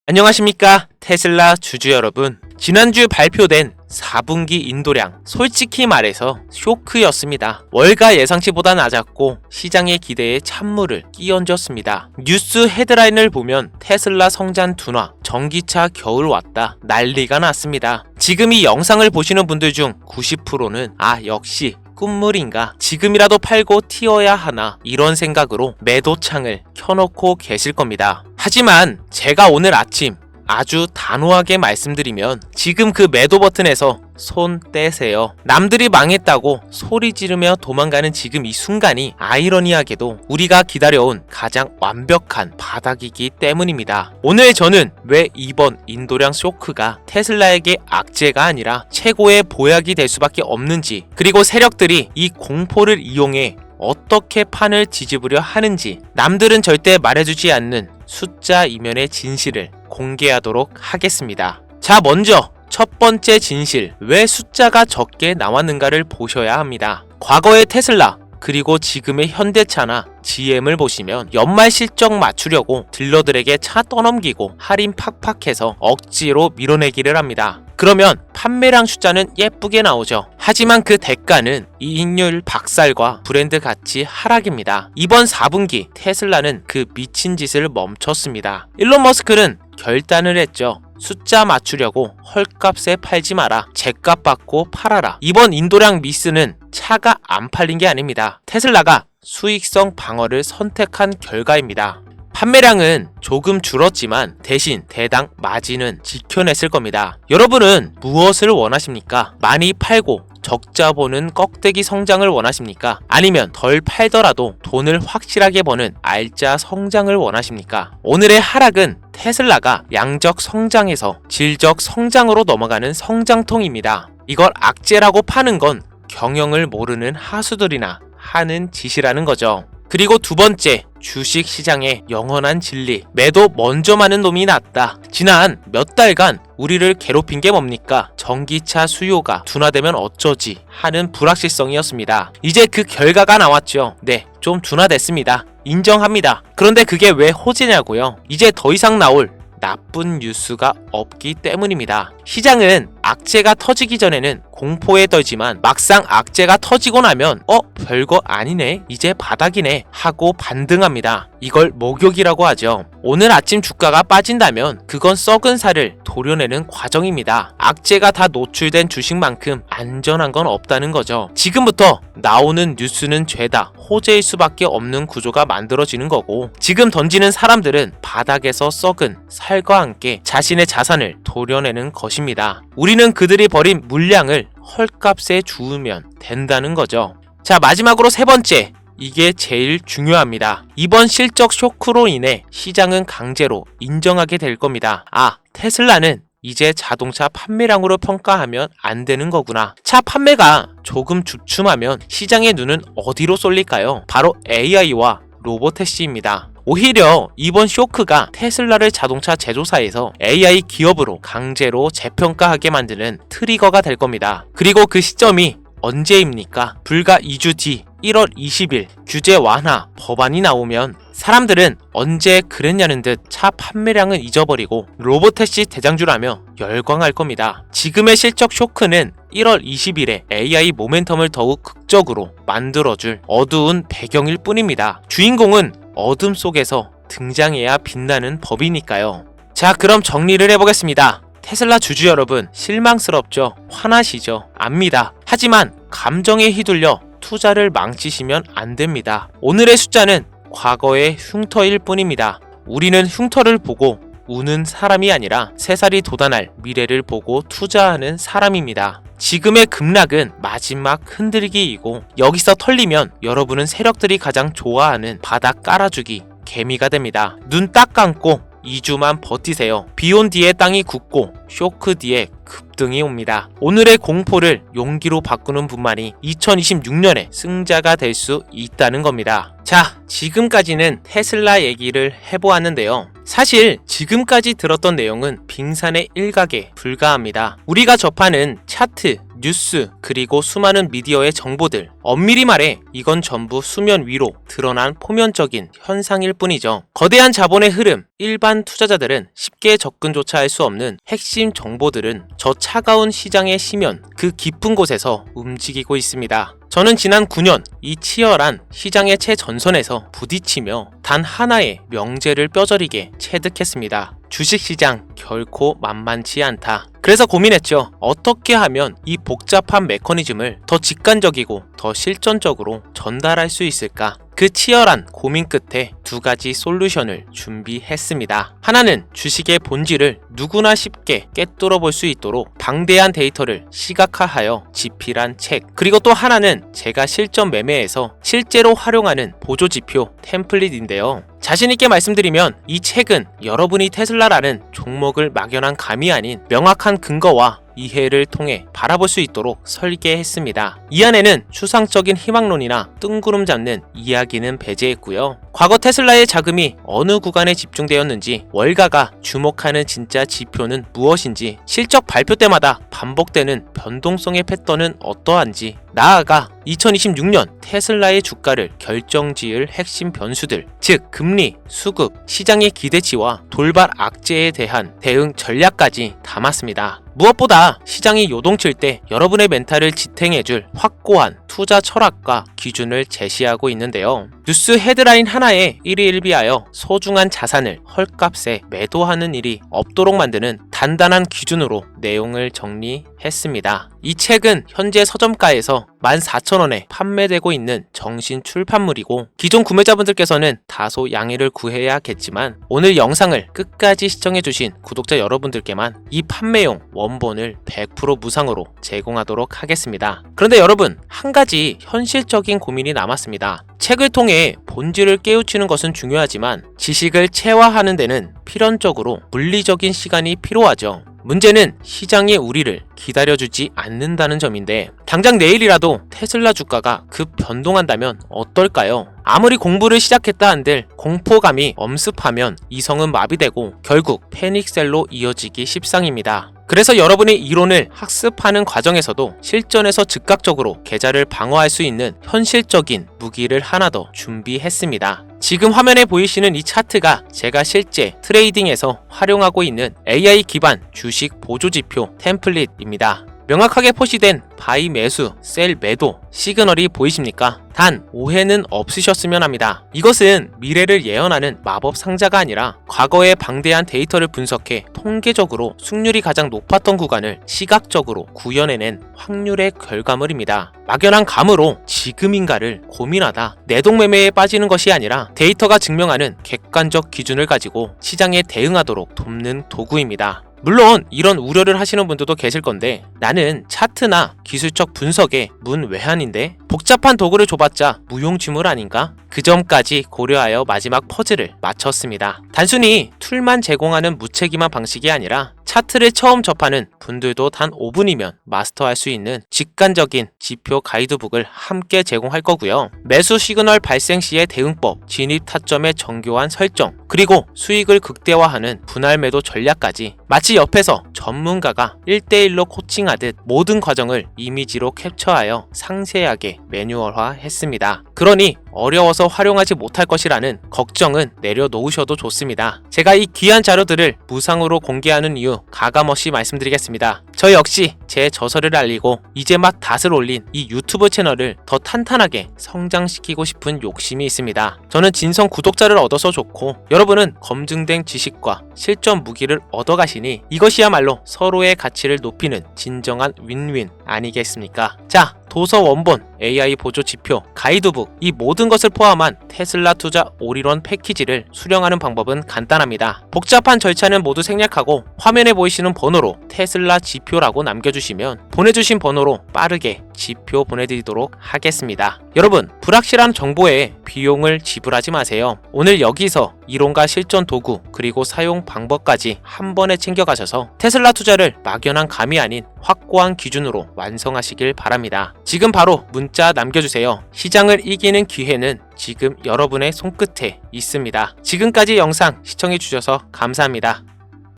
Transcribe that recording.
안녕하십니까 테슬라 주주 여러분. 지난주 발표된 4분기 인도량 솔직히 말해서 쇼크였습니다. 월가 예상치보다 낮았고 시장의 기대에 찬물을 끼얹었습니다. 뉴스 헤드라인을 보면 테슬라 성장 둔화, 전기차 겨울 왔다 난리가 났습니다. 지금 이 영상을 보시는 분들 중 90%는 역시 꿈물인가, 지금이라도 팔고 튀어야 하나, 이런 생각으로 매도창을 켜놓고 계실 겁니다. 하지만 제가 오늘 아침 아주 단호하게 말씀드리면 지금 그 매도 버튼에서 손 떼세요. 남들이 망했다고 소리 지르며 도망가는 지금 이 순간이 아이러니하게도 우리가 기다려온 가장 완벽한 바닥이기 때문입니다. 오늘 저는 왜 이번 인도량 쇼크가 테슬라에게 악재가 아니라 최고의 보약이 될 수밖에 없는지, 그리고 세력들이 이 공포를 이용해 어떻게 판을 뒤집으려 하는지, 남들은 절대 말해주지 않는 숫자 이면의 진실을 공개하도록 하겠습니다. 자, 먼저 첫 번째 진실, 왜 숫자가 적게 나왔는가를 보셔야 합니다. 과거의 테슬라 그리고 지금의 현대차나 GM을 보시면 연말 실적 맞추려고 딜러들에게 차 떠넘기고 할인 팍팍해서 억지로 밀어내기를 합니다. 그러면 판매량 숫자는 예쁘게 나오죠. 하지만 그 대가는 이익률 박살과 브랜드 가치 하락입니다. 이번 4분기 테슬라는 그 미친 짓을 멈췄습니다. 일론 머스크는 결단을 했죠. 숫자 맞추려고 헐값에 팔지 마라. 제값 받고 팔아라. 이번 인도량 미스는 차가 안 팔린 게 아닙니다. 테슬라가 수익성 방어를 선택한 결과입니다. 판매량은 조금 줄었지만 대신 대당 마진은 지켜냈을 겁니다. 여러분은 무엇을 원하십니까? 많이 팔고 적자 보는 꺽대기 성장을 원하십니까? 아니면 덜 팔더라도 돈을 확실하게 버는 알짜 성장을 원하십니까? 오늘의 하락은 테슬라가 양적 성장에서 질적 성장으로 넘어가는 성장통입니다. 이걸 악재라고 파는 건 경영을 모르는 하수들이나 하는 짓이라는 거죠. 그리고 두 번째, 주식 시장의 영원한 진리, 매도 먼저 마는 놈이 낫다. 지난 몇 달간 우리를 괴롭힌 게 뭡니까? 전기차 수요가 둔화되면 어쩌지 하는 불확실성이었습니다. 이제 그 결과가 나왔죠. 네, 좀 둔화됐습니다. 인정합니다. 그런데 그게 왜 호재냐고요? 이제 더 이상 나올 나쁜 뉴스가 없기 때문입니다. 시장은 악재가 터지기 전에는 공포에 떨지만 막상 악재가 터지고 나면 별거 아니네, 이제 바닥이네 하고 반등합니다. 이걸 목욕이라고 하죠. 오늘 아침 주가가 빠진다면 그건 썩은 살을 도려내는 과정입니다. 악재가 다 노출된 주식만큼 안전한 건 없다는 거죠. 지금부터 나오는 뉴스는 죄다, 호재일 수밖에 없는 구조가 만들어지는 거고, 지금 던지는 사람들은 바닥에서 썩은 살과 함께 자신의 자산을 도려내는 것입니다. 우리는 그들이 벌인 물량을 헐값에 주우면 된다는 거죠. 자, 마지막으로 세 번째, 이게 제일 중요합니다. 이번 실적 쇼크로 인해 시장은 강제로 인정하게 될 겁니다. 테슬라는 이제 자동차 판매량으로 평가하면 안 되는 거구나. 차 판매가 조금 주춤하면 시장의 눈은 어디로 쏠릴까요? 바로 AI와 로보택시입니다. 오히려 이번 쇼크가 테슬라를 자동차 제조사에서 AI 기업으로 강제로 재평가하게 만드는 트리거가 될 겁니다. 그리고 그 시점이 언제입니까? 불과 2주 뒤 1월 20일 규제 완화 법안이 나오면 사람들은 언제 그랬냐는 듯 차 판매량은 잊어버리고 로보택시 대장주라며 열광할 겁니다. 지금의 실적 쇼크는 1월 20일에 AI 모멘텀을 더욱 극적으로 만들어줄 어두운 배경일 뿐입니다. 주인공은 어둠 속에서 등장해야 빛나는 법이니까요. 자, 그럼 정리를 해보겠습니다. 테슬라 주주 여러분, 실망스럽죠? 화나시죠? 압니다. 하지만 감정에 휘둘려 투자를 망치시면 안 됩니다. 오늘의 숫자는 과거의 흉터일 뿐입니다. 우리는 흉터를 보고 우는 사람이 아니라 새살이 돋아날 미래를 보고 투자하는 사람입니다. 지금의 급락은 마지막 흔들기이고, 여기서 털리면 여러분은 세력들이 가장 좋아하는 바닥 깔아주기 개미가 됩니다. 눈 딱 감고 2주만 버티세요. 비온 뒤에 땅이 굳고 쇼크 뒤에 급등이 옵니다. 오늘의 공포를 용기로 바꾸는 분만이 2026년에 승자가 될 수 있다는 겁니다. 자, 지금까지는 테슬라 얘기를 해보았는데요. 사실 지금까지 들었던 내용은 빙산의 일각에 불과합니다. 우리가 접하는 차트, 뉴스, 그리고 수많은 미디어의 정보들. 엄밀히 말해 이건 전부 수면 위로 드러난 표면적인 현상일 뿐이죠. 거대한 자본의 흐름, 일반 투자자들은 쉽게 접근조차 할 수 없는 핵심 정보들은 저 차가운 시장의 심연, 그 깊은 곳에서 움직이고 있습니다. 저는 지난 9년 이 치열한 시장의 최전선에서 부딪히며 단 하나의 명제를 뼈저리게 체득했습니다. 주식시장 결코 만만치 않다. 그래서 고민했죠. 어떻게 하면 이 복잡한 메커니즘을 더 직관적이고 더 실전적으로 전달할 수 있을까? 그 치열한 고민 끝에 두 가지 솔루션을 준비했습니다. 하나는 주식의 본질을 누구나 쉽게 꿰뚫어 볼 수 있도록 방대한 데이터를 시각화하여 집필한 책. 그리고 또 하나는 제가 실전 매매에서 실제로 활용하는 보조지표 템플릿인데요. 자신있게 말씀드리면 이 책은 여러분이 테슬라라는 종목을 막연한 감이 아닌 명확한 근거와 이해를 통해 바라볼 수 있도록 설계했습니다. 이 안에는 추상적인 희망론이나 뜬구름 잡는 이야기는 배제했고요. 과거 테슬라의 자금이 어느 구간에 집중되었는지, 월가가 주목하는 진짜 지표는 무엇인지, 실적 발표 때마다 반복되는 변동성의 패턴은 어떠한지, 나아가 2026년 테슬라의 주가를 결정지을 핵심 변수들, 즉 금리, 수급, 시장의 기대치와 돌발 악재에 대한 대응 전략까지 담았습니다. 무엇보다 시장이 요동칠 때 여러분의 멘탈을 지탱해줄 확고한 투자 철학과 기준을 제시하고 있는데요. 뉴스 헤드라인 하나에 일희일비하여 소중한 자산을 헐값에 매도하는 일이 없도록 만드는 단단한 기준으로 내용을 정리했습니다. 이 책은 현재 서점가에서 14,000원에 판매되고 있는 정신 출판물이고, 기존 구매자분들께서는 다소 양해를 구해야겠지만 오늘 영상을 끝까지 시청해주신 구독자 여러분들께만 이 판매용 원본을 100% 무상으로 제공하도록 하겠습니다. 그런데 여러분, 한 가지 현실적인 고민이 남았습니다. 책을 통해 본질을 깨우치는 것은 중요하지만 지식을 체화하는 데는 필연적으로 물리적인 시간이 필요하죠. 문제는 시장이 우리를 기다려주지 않는다는 점인데, 당장 내일이라도 테슬라 주가가 급 변동한다면 어떨까요? 아무리 공부를 시작했다 한들 공포감이 엄습하면 이성은 마비되고 결국 패닉셀로 이어지기 십상입니다. 그래서 여러분의 이론을 학습하는 과정에서도 실전에서 즉각적으로 계좌를 방어할 수 있는 현실적인 무기를 하나 더 준비했습니다. 지금 화면에 보이시는 이 차트가 제가 실제 트레이딩에서 활용하고 있는 AI 기반 주식 보조지표 템플릿입니다. 명확하게 표시된 바이 매수, 셀 매도 시그널이 보이십니까? 단 오해는 없으셨으면 합니다. 이것은 미래를 예언하는 마법 상자가 아니라 과거의 방대한 데이터를 분석해 통계적으로 승률이 가장 높았던 구간을 시각적으로 구현해낸 확률의 결과물입니다. 막연한 감으로 지금인가를 고민하다 내동매매에 빠지는 것이 아니라 데이터가 증명하는 객관적 기준을 가지고 시장에 대응하도록 돕는 도구입니다. 물론 이런 우려를 하시는 분들도 계실 건데, 나는 차트나 기술적 분석의 문외한인데 복잡한 도구를 줘봤자 무용지물 아닌가? 그 점까지 고려하여 마지막 퍼즐을 맞췄습니다. 단순히 툴만 제공하는 무책임한 방식이 아니라 차트를 처음 접하는 분들도 단 5분이면 마스터할 수 있는 직관적인 지표 가이드북을 함께 제공할 거고요. 매수 시그널 발생 시의 대응법, 진입 타점의 정교한 설정, 그리고 수익을 극대화하는 분할 매도 전략까지 마치 옆에서 전문가가 1대1로 코칭하듯 모든 과정을 이미지로 캡처하여 상세하게 매뉴얼화했습니다. 그러니 어려워서 활용하지 못할 것이라는 걱정은 내려놓으셔도 좋습니다. 제가 이 귀한 자료들을 무상으로 공개하는 이유 가감없이 말씀드리겠습니다. 저 역시 제 저서를 알리고 이제 막 닷을 올린 이 유튜브 채널을 더 탄탄하게 성장시키고 싶은 욕심이 있습니다. 저는 진성 구독자를 얻어서 좋고, 여러분은 검증된 지식과 실전 무기를 얻어가시니 이것이야말로 서로의 가치를 높이는 진정한 윈윈 아니겠습니까? 자, 도서 원본, AI 보조 지표, 가이드북, 이 모든 것을 포함한 테슬라 투자 올인원 패키지를 수령하는 방법은 간단합니다. 복잡한 절차는 모두 생략하고 화면에 보이시는 번호로 테슬라 지표라고 남겨주시면 보내주신 번호로 빠르게 지표 보내드리도록 하겠습니다. 여러분, 불확실한 정보에 비용을 지불하지 마세요. 오늘 여기서 이론과 실전 도구, 그리고 사용 방법까지 한 번에 챙겨가셔서 테슬라 투자를 막연한 감이 아닌 확고한 기준으로 완성하시길 바랍니다. 지금 바로 문자 남겨주세요. 시장을 이기는 기회는 지금 여러분의 손끝에 있습니다. 지금까지 영상 시청해주셔서 감사합니다.